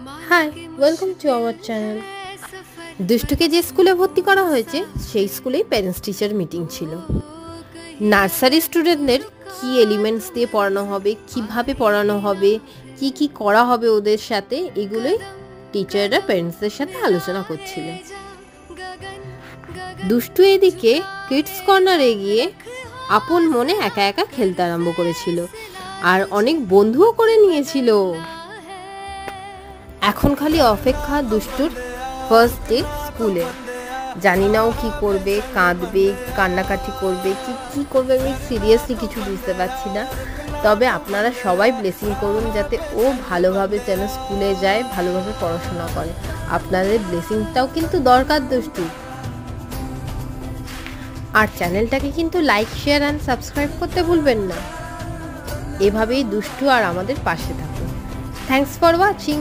High, welcome to our channel. দুষ্টুকে যে স্কুলে ভর্তি করা হয়েছে সেই স্কুলেই প্যারেন্টস টিচার মিটিং ছিল। নার্সারি স্টুডেন্টদের কি এলিমেন্টস দিয়ে পড়ানো হবে, কিভাবে পড়ানো হবে, কি কি করা হবে ওদের সাথে, এগুলোই টিচাররা প্যারেন্টসদের সাথে আলোচনা করছিল। দুষ্টু এদিকে কিডস কর্নারে গিয়ে আপন মনে একা একা খেলতে আরম্ভ করেছিল আর অনেক বন্ধুও করে নিয়েছিল। এখন খালি অপেক্ষা দুষ্টুর ফার্স্ট ডে স্কুলে। জানি না ও কী করবে, কাঁদবে, কান্নাকাটি করবে, কি করবে, আমি সিরিয়াসলি কিছু বুঝতে পারছি না। তবে আপনারা সবাই ব্লেসিং করুন যাতে ও ভালোভাবে যেন স্কুলে যায়, ভালোভাবে পড়াশোনা করে। আপনাদের ব্লেসিংটাও কিন্তু দরকার দুষ্টু। আর চ্যানেলটাকে কিন্তু লাইক, শেয়ার অ্যান্ড সাবস্ক্রাইব করতে ভুলবেন না। এভাবেই দুষ্টু আর আমাদের পাশে থাকুন। Thanks for watching.